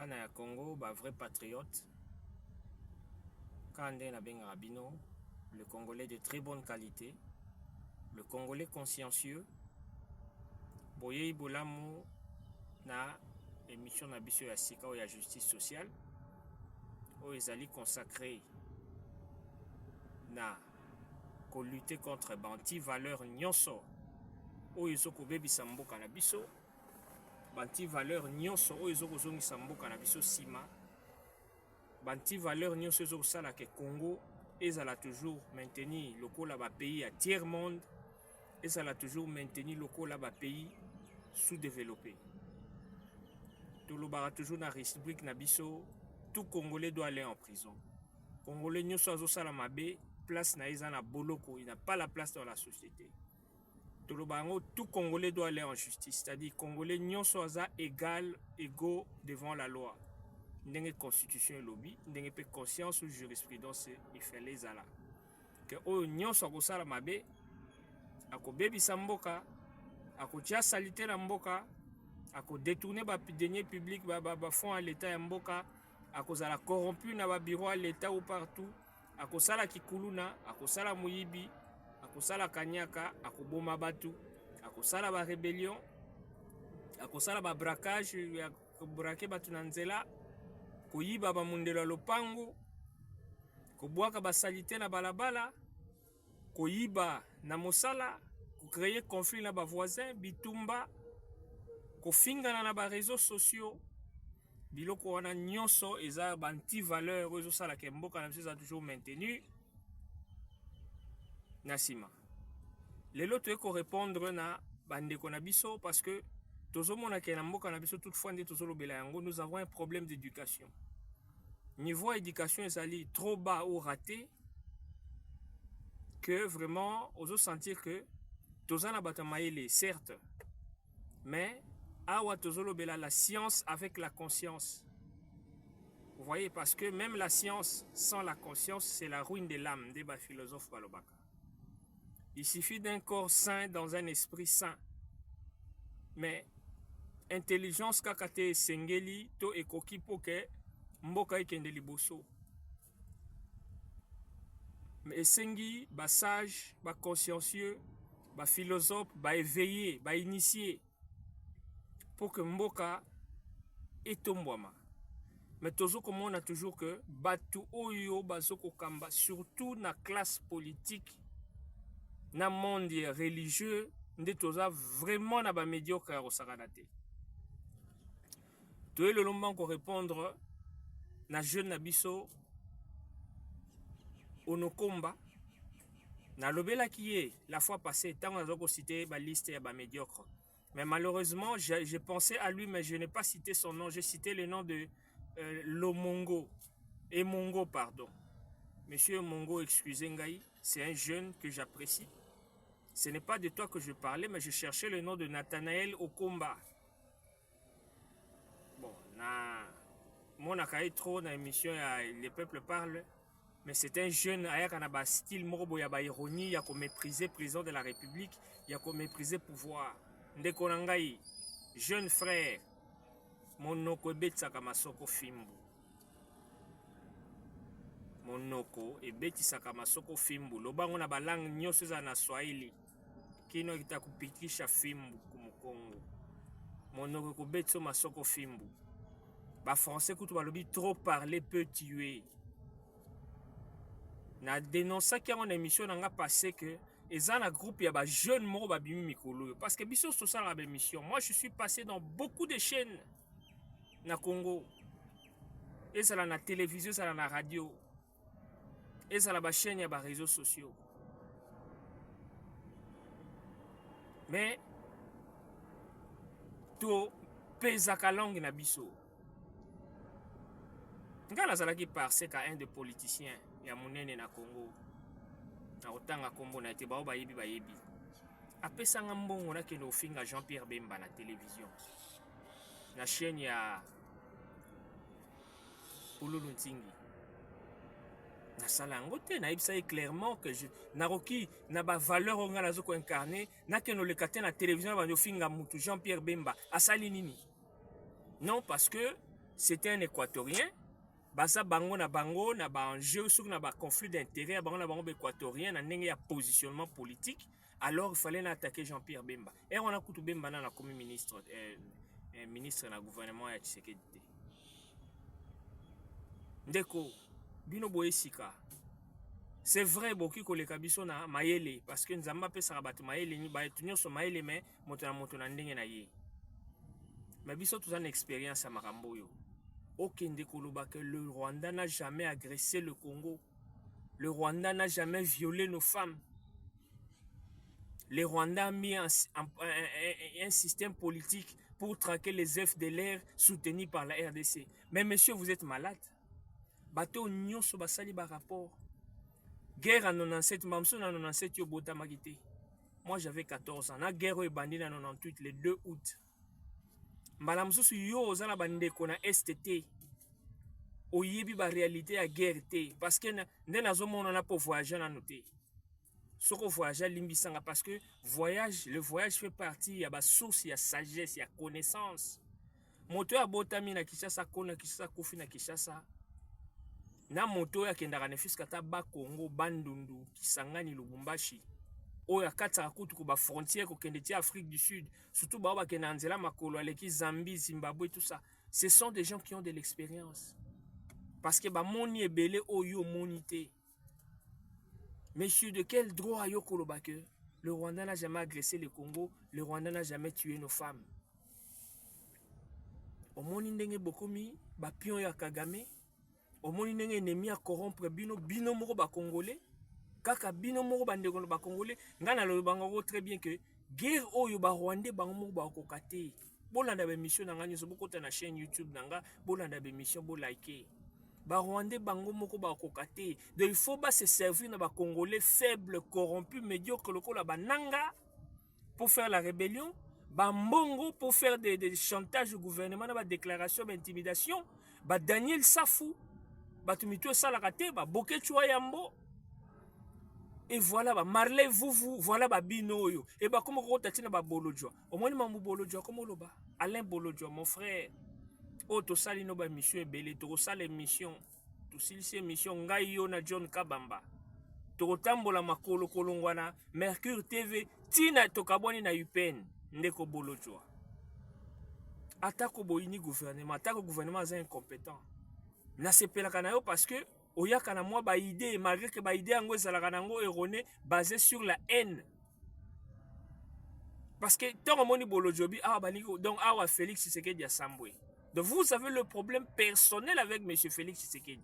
bana ya Congo, ba vrai patriote. Kande na benga Rabino, le Congolais de très bonne qualité, le Congolais consciencieux, boye bolamu na émission na biso ya sika ou ya justice sociale, où ils allaient consacrer na ko lutter contre banti valeur nyonso, où ils ont kobebisa mboka na biso, banti valeur nyonso, où ils ont kozongisa mboka na biso sima, banti valeur nyonso ezo kosala ke Congo ezala toujours maintenir lokola ba pays à tiers monde, ezala toujours maintenir lokola ba pays sous-développé. Tolobara toujours na république na biso, tout Congolais doit aller en prison. Congolais nyonso azo sala mabe, place na eza na boloko, il n'a pas la place dans la société. Tolobango, tout Congolais doit aller en justice, c'est-à-dire Congolais nyonso aza égal, égaux devant la loi. Ndenge constitution lobby, ndenge pe conscience ou jurisprudence il fait les ala. Que o nyonso akosala mabe, akobebisa mboka, akotia salite na mboka, akodétourner ba deniers publics, ba fonds à l'état ya mboka, akozala corrompu na ba bureau à l'état ou partout, akosala kikuluna, akosala muyibi, akosala kanyaka, akoboma batu, akosala ba rébellion, akosala ba braquage, akobrake batu na nzela, koyiba ba mundelo ya lopango, kobwaka ba salite na balabala, koyiba na mosala, créer conflit na ba voisins, bitumba, kofingana na ba réseaux sociaux, biloko wana nyonso eza ba anti-valeur oyo ezosala ke mboka na biso eza toujours maintenu na sima. Lelo toye korépondre na bandeko na biso parce que tozomona ke na mboka na biso toutefois nde tozolobela yango, nous avons un problème d'éducation. Niveau éducation ezali trop bas ou raté que vraiment ozo sentir que tozana bata mayele certes, mais awa tozolobela la science avec la conscience. Vous voyez, parce que même la science sans la conscience, c'est la ruine de l'âme, des philosophes balobaka. Il suffit d'un corps sain dans un esprit sain. Mais intelligence kakate sengeli to ekoki poke mboka ikende liboso. Mais esengi ba sage, ba consciencieux, ba philosophe, ba éveillé, ba initié pour que mboka etombwama. Mais tozo komona toujours que batu oyo bazoko kamba, surtout na classe politique, na monde religieux, nde toza vraiment na ba médiocre au saranate. Toye le lomban ko répondre na jeune na biso onokomba na lobela qui est la fois passée tant on a cité ba liste ya ba médiocre. Mais malheureusement, j'ai pensé à lui, mais je n'ai pas cité son nom. J'ai cité le nom de Lomongo. Emongo, pardon. Monsieur Mongo, excusez Ngaï, c'est un jeune que j'apprécie. Ce n'est pas de toi que je parlais, mais je cherchais le nom de Nathanaël Okomba. Bon, mon akaï trop dans l'émission, les peuples parlent, mais c'est un jeune, il y a style, il y a ironie, il y a mépriser le président de la République, il y a mépriser le pouvoir. Ndekonangai, jeune frère, monoko ebetisaka masoko fimbu. Monoko ebetisaka masoko fimbu. Lobango na balangue nyonso eza na Swahili. Kino kitakupikisha fimbu kumukongo. Monoko kobetisa masoko fimbu. Ba français kutu balobi trop parler peut tuer. Na dénoncer qui en émission nanga passé que eza na groupe ya ba jeune moko ba bimi mikolo parce que biso so sala ba émission. Moi je suis passé dans beaucoup de chaînes na Congo. Et ça la na télévision, ça la na radio. Et ça la ba chaîne ya ba réseaux sociaux. Mais to pezaka langue na biso. Ngala zala ki parce qu'à un des politiciens ya monene na Congo. Na otanga kombo na ete bao bayebi bayebi. Apesanga mbongo na kende ofinga Jean-Pierre Bemba na télévision. Na chaîne ya Pululu Ntingi. Na sala yango te na yebisa clairement que je naroki na ba valeur onga nazo ko incarner na kende le kate na télévision ba ofinga mutu Jean-Pierre Bemba asali nini. Non parce que c'était un Équatorien. Basa bango na enjeu sur na conflit d'intérêt bango na bango équatorien na ndenge ya positionnement politique. Alors il fallait attaquer Jean-Pierre Bemba. Et on a kutu Bemba na comme ministre ministre na gouvernement ya Tshisekedi. Ndeko bino boye sika. C'est vrai boki koleka biso na mayele parce que nzamba pesa bato mayele ni ba tunyo so mayele mais moto na ndenge na ye. Mais biso tous une expérience à makambo yo. Okende koloba que le Rwanda n'a jamais agressé le Congo. Le Rwanda n'a jamais violé nos femmes. Le Rwanda a mis un système politique pour traquer les FDLR soutenus par la RDC. Mais monsieur, vous êtes malade. Bateau nyonso basali ba rapport. Guerre en 97, mamso en 97 yo bota magité. Moi j'avais 14 ans. La guerre est bandit en 98 le 2 août. Mbala msusu yo ozala bandeko na STT. Oyebi ba réalité à guerre té parce que nde nazomona na po voyager na noté. Soko voyager limbisanga parce que le voyage fait partie ya ba source ya sagesse ya connaissance. Moto ya botami na Kinshasa kona Kinshasa kofi na Kinshasa. Na moto ya kendaka na fiska ta ba Congo Bandundu Kisangani Lubumbashi. Oya kataka kutu ko ba frontière ko kende ti Afrique du Sud, surtout ba ba kena nzela makolo aleki Zambie, Zimbabwe tout ça. Ce sont des gens qui ont de l'expérience. Parce que ba moni ebele oyo monité. Messieurs, de quel droit yo koloba que le Rwanda n'a jamais agressé le Congo, le Rwanda n'a jamais tué nos femmes. Omoni ndenge bokomi ba pion ya Kagame. Omoni ndenge ennemi a corrompre bino moko ba Congolais. Kaka bino moko bandeko ba Congolais, ngana lo bango très bien que guerre oyo ba Rwandais bango moko ba kokate. Bolanda ba mission na ngani so bokota na chaîne YouTube nanga, bolanda ba mission bo liker. Ba Rwandais bango moko ba kokate. Donc il faut pas se servir na ba Congolais faibles, corrompus, médiocres lokola bananga pour faire la rébellion, ba mbongo pour faire des chantages au gouvernement na ba déclaration d'intimidation, ba Daniel Safou, ba tumito salakate, ba Bokechwa Yambo. Et voilà, bah, Marley Vouvou, voilà, bah, Binoyo. Et bah, comment on t'a ba Bolodjo. Au moins, Mamou Bolodjo, comment on va? Alain Bolodjo, mon frère. Oh, to sali no ba mission et belé, to sali mission. To silisi mission, Ngayo na John Kabamba. To tambola makolo kolongwana, Mercure TV, Tina to kaboni na UPN, Ndeko Bolodjo. Attaque au boyini gouvernement, attaque au gouvernement, c'est incompétent. Na sepela kanayo parce que, oyaka na moi ba idée malgré que ba idée ango ezalaka nango erroné basé sur la haine parce que tant moni bolojobi ah baniko donc awa Félix Tshisekedi Assambwe. Donc vous avez le problème personnel avec monsieur Félix Tshisekedi,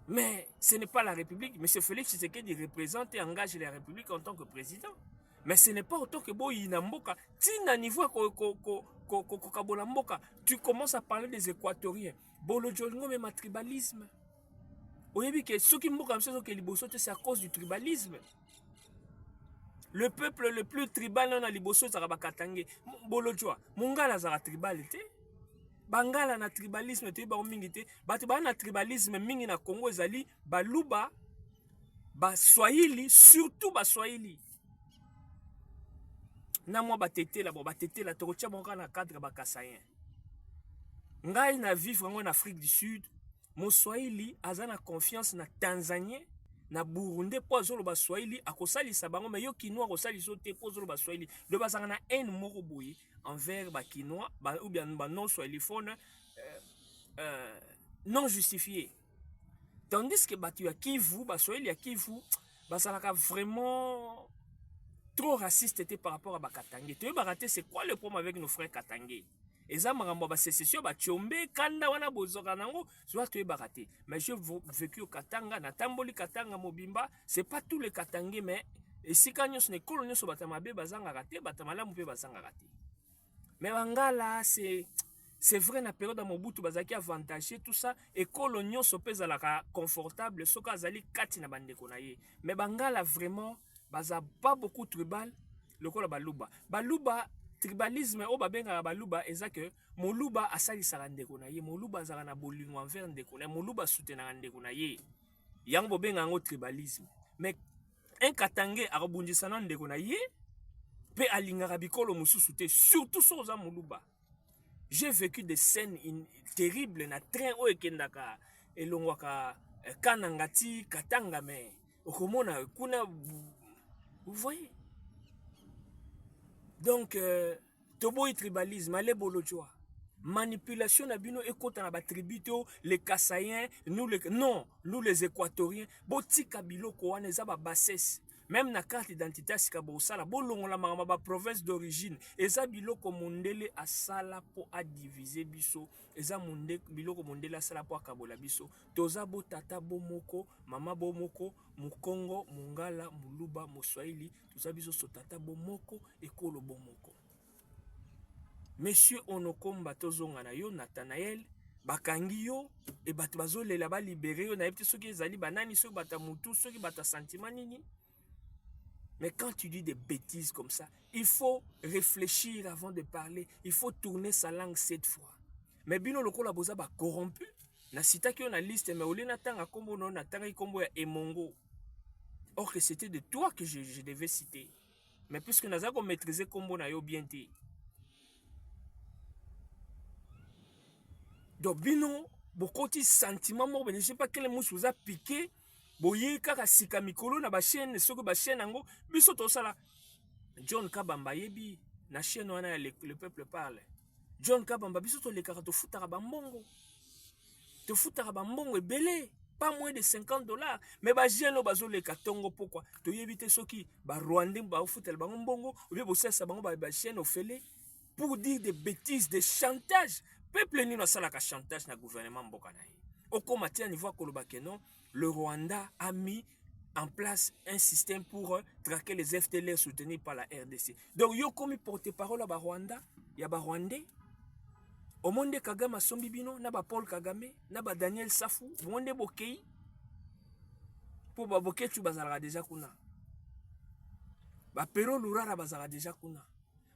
mais ce n'est pas la République. Monsieur Félix Tshisekedi représente et engage la République en tant que président, mais ce n'est pas autant que boyina mboka tina niveau ko mboka. Tu commences à parler des Équatoriens bolojolingo même tribalisme. Oyebi que ceux qui mboka msezo ke liboso c'est à cause du tribalisme. Le peuple le plus tribal na liboso zaka bakatangé bolojwa mongala zaka tribal te bangala na tribalisme te ba mingi te bato ba na tribalisme mingi na Congo ezali baluba ba Swahili, surtout ba Swahili na moi batete la tokotia bonga na cadre ba Kasayen. Ngai na vivre en Afrique du Sud. Mon Swahili aza na confiance na Tanzanien na Burundi po azolo ba Swahili akosali sabango mais yo kinois akosali sote po azolo ba Swahili de bazanga na haine moko boye envers ba kinois ou bien ba non swahiliphone non justifié. Tandis que batu ya Kivu ba Swahili ya Kivu bazalaka vraiment trop raciste par rapport à ba Katangé. Tu veux barater c'est quoi le problème avec nos frères Katangé? Eza makambo ba sécession ba Tchombe kanda wana bozoka nango soit tu es baraté. Mais je vécu au Katanga na tamboli Katanga mobimba, c'est pas tous les Katangais mais et si kanyo ce n'est colonio so batamabe bazanga raté batamala mpe bazanga raté. Mais Bangala c'est vrai na période Mobutu bazaki avantagé tout ça et colonio so pesa la confortable soka azali kati na bandeko na ye. Mais Bangala vraiment baza pas beaucoup tribal lokola baluba. Baluba tribalisme o babenga baluba eza que moluba asalisaka ndeko na ye, moluba azaka na bolingo envers ndeko na ye, moluba soutenaka ndeko na ye, yango bobenga yango tribalisme. Mais un Katangé akobundisa na ndeko na ye pe alingaka bikolo mosusu te, surtout so oza moluba. J'ai vécu des scènes terribles na train oyo ekendaka elongwaka Kanangati Katanga mais okomona kuna vous voyez. Donc toboyi tribalisme ale bolojwa. Manipulation na bino ekota na ba tribu les Kassaïens, nous les Équatoriens, botika biloko wana eza ba bassesse. Même na carte d'identité sika bosala bolongola mama ba province d'origine eza biloko mondele asala po a diviser biso eza biloko mondele asala po akabola biso toza bo tata bo moko mama bo moko mukongo mungala muluba moswahili toza biso so tata bo moko ekolo bo moko. Monsieur Onokomba tozonga na yo Nathanaël bakangi yo e bato bazolela ba libéré yo na yebite soki ezali banani soki bata mutu soki bata sentiment nini. Mais quand tu dis des bêtises comme ça, il faut réfléchir avant de parler. Il faut tourner sa langue 7 fois. Mais bino lokola boza ba corrompu. Na sitaki yo na liste mais ole natanga kombo no natanga kombo ya Emongo. Or que c'était de toi que je devais citer. Mais puisque naza ko maîtriser kombo na yo bien té. Donc bino bokoti sentiment mo je sais pas quel mot vous a piqué. Boye kaka sika mikolo na ba chaîne soko ba chaîne ngo biso to sala John Kabamba yebi na chaîne wana le peuple parle. John Kabamba biso to le kaka to futaka ba mbongo. To futaka ba mbongo ebele pas moins de $50 mais ba jeune bazo le katongo pourquoi to yebite soki ba Rwandais ba futela ba mbongo ou bien bosesa bango ba chaîne ofele pour dire des bêtises des chantages peuple ni na sala ka chantage na gouvernement mboka na ye. Au comité niveau koloba que non le Rwanda a mis en place un système pour traquer les FDLR soutenus par la RDC. Donc, yo comme porte-parole à Rwanda, il y a Rwandais. Au monde Kagame a son bibino, n'a pas Paul Kagame, n'a pas Daniel Safou, monde Bokei. Pour Baboke, tu bazara déjà kuna. Ba Pero Lurara bazara déjà kuna.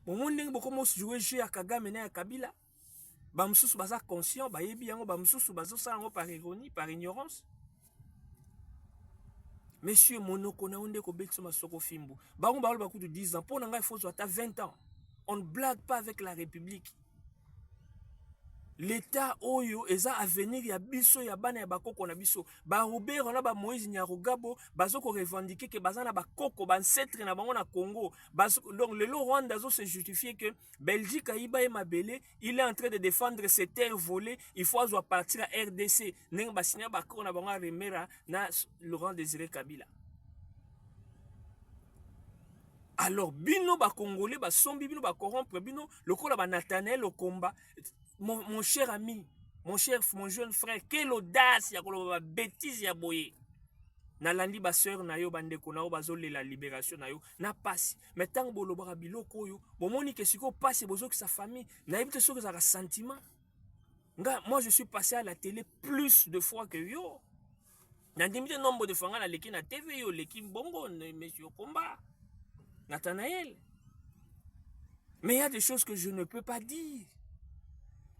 Au monde Boko jouer jeu à Kagame na Kabila. Ba msusu baza conscient, ba yebi yango ba msusu bazo sa yango par ironie, par ignorance. Monsieur Monoko na onde ko betso masoko fimbu. Ba on ba ba de 10 ans. Pour nanga il faut soit à 20 ans. On ne blague pas avec la République. L'État oyo eza avenir ya biso ya bana ya bakoko na biso. Ba Robert na ba Moïse Nyarugabo bazoko revendiquer que bazana ba koko ba ancêtre na bango na Congo. Donc le Rwanda zo se justifier que Belgique aiba et Mabele, il est en train de défendre ses terres volées, il faut soit partir à RDC. Neng ba signer ba koko na bango remera na Laurent Désiré Kabila. Alors bino ba Congolais ba sombi bino ba corrompre bino lokola ba Nathanaël Okomba. Mon cher ami, mon jeune frère, quelle audace, ya koloba bêtise ya boye. Na landi ba sœur na yo bandeko na yo bazole la libération na yo na passe. Mais tant boloba biloko yo, bomoni ke siko passe bozo que sa famille, na yebite so que ça sentiment. Moi je suis passé à la télé plus de fois que yo. Na ndimite nombre de fois na leki na TV yo leki bongo monsieur Komba. Nathanaël. Mais il y a des choses que je ne peux pas dire.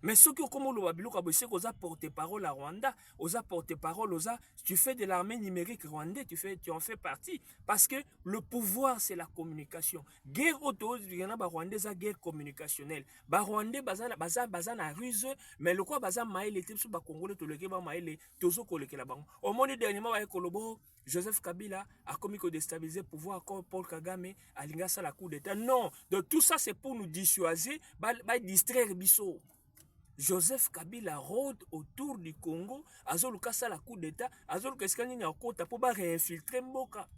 Mais ceux qui ont comme le Babilou Kaboussé, osa porte-parole à Rwanda, osa porte-parole, tu fais de l'armée numérique rwandais, tu en fais partie. Parce que le pouvoir, c'est la communication. Guerre auto, il y en a Rwandais, c'est guerre communicationnelle. Rwandais, bazan a ruse, mais le quoi bazan maïle, les types sur Congolais, tout le qui va maïle, tozo koleke la banque. Au moment dernièrement, avec Kolobo, Joseph Kabila a commis que déstabiliser le pouvoir, encore Paul Kagame, a l'ingassa la coup d'État. Non, donc tout ça, c'est pour nous dissuader, distraire Bissot. Joseph Kabila rôde autour du Congo, azolukasa la coup d'état, azolukeskani na kota pour réinfiltrer mboka.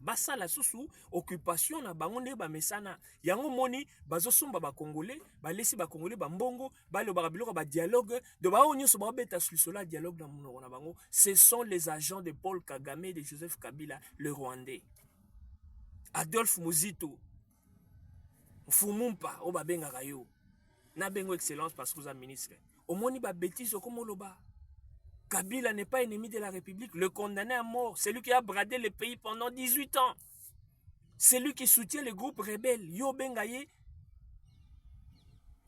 Basa la susu occupation na bangonde ba mesana. Yango moni bazosomba ba Congolais, ba lesi ba Congolais ba mbongo, ba le barabiloko ba dialogue, de ba onyo so ba beta sur cela dialogue na monoko na bango. Ce sont les agents de Paul Kagame et de Joseph Kabila, le Rwandais. Adolphe Muzito, Fumumpa, o ba benga kayo. Na bengo excellence parce que vous êtes ministre. Au moins, il y a bêtise comme Oloba. Kabila n'est pas ennemi de la République. Le condamné à mort, c'est lui qui a bradé le pays pendant 18 ans. C'est lui qui soutient les groupes rebelles. Yo Bengaye,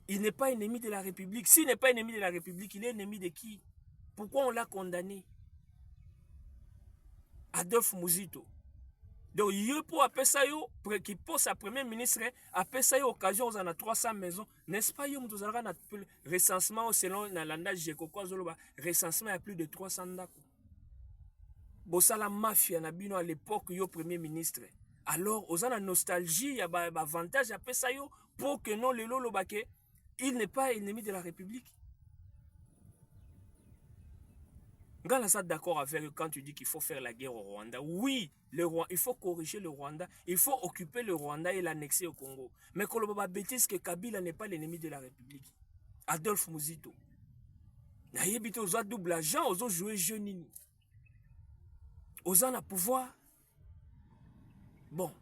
il n'est pas ennemi de la République. S'il n'est pas ennemi de la République, il est ennemi de qui? Pourquoi on l'a condamné? Adolphe Muzito. Donc, il pour appeler ça, qui pose sa premier ministre, appeler ça occasion, on a 300 maisons. N'est-ce pas, nous avons un recensement selon l'andage Jekoko, recensement à plus de 300 dako. Bon, ça, la mafia, à l'époque, yo premier ministre. Alors, on a la nostalgie, il y a un avantage, appeler ça, pour que non, le lolo, il n'est pas ennemi de la République. Gala ça d'accord avec quand tu dis qu'il faut faire la guerre au Rwanda. Oui, il faut corriger le Rwanda, il faut occuper le Rwanda et l'annexer au Congo. Mais qu'on ne bêtise que Kabila n'est pas l'ennemi de la République. Adolphe Muzito. Naïbito aux double agent, aux jouer jeune. Aux en a pouvoir. Bon,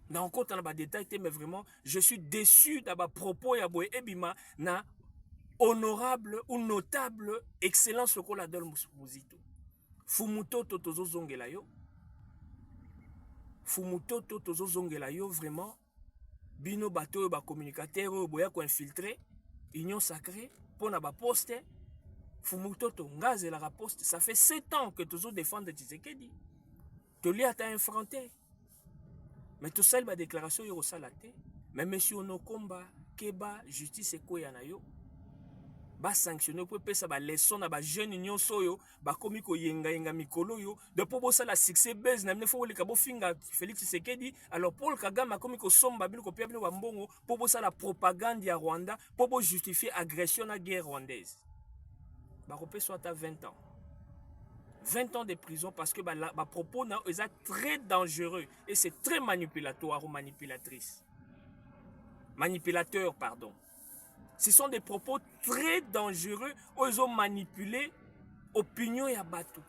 dans encore dans les détails, mais vraiment, je suis déçu d'avoir propos et ebima na honorable ou notable excellence au Adolphe Muzito. Fumutoto tozo zongela yo. Fumutoto tozo zongela yo vraiment. Bino bato ba communicateur boya ko infiltré union sacrée pour na ba poste. Fumutoto ngaze la poste. Ça fait 7 ans que tozo défendre Tshisekedi. Toli ata infronté. Mais tout seul ba déclaration yo salate. Mais monsieur Onokomba Keba justice ekoya na yo. Ba sanctionner pour pesa ba leçon na ba jeune union soyo ba komi ko yenga mikolo yo de pour bossa la succès base na mnefo le kabo finga Félix Tshisekedi alors Paul Kagame komi ko somba bino ko piabino ba mbongo pour bossa la propagande ya Rwanda pour justifier agression na guerre rwandaise ba ko pesa ata 20 ans 20 ans de prison parce que ba propos na est très dangereux et c'est très manipulatoire ou manipulatrice manipulateur pardon. Ce sont des propos très dangereux où ils ont manipulé l'opinion et Batou.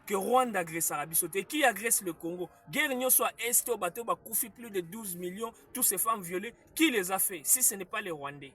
Que Rwanda agresse Arabie Saoudite. Qui agresse le Congo? Guerre n'y soit Est au bateau, Koufi plus de 12 millions, toutes ces femmes violées. Qui les a fait? Si ce n'est pas les Rwandais.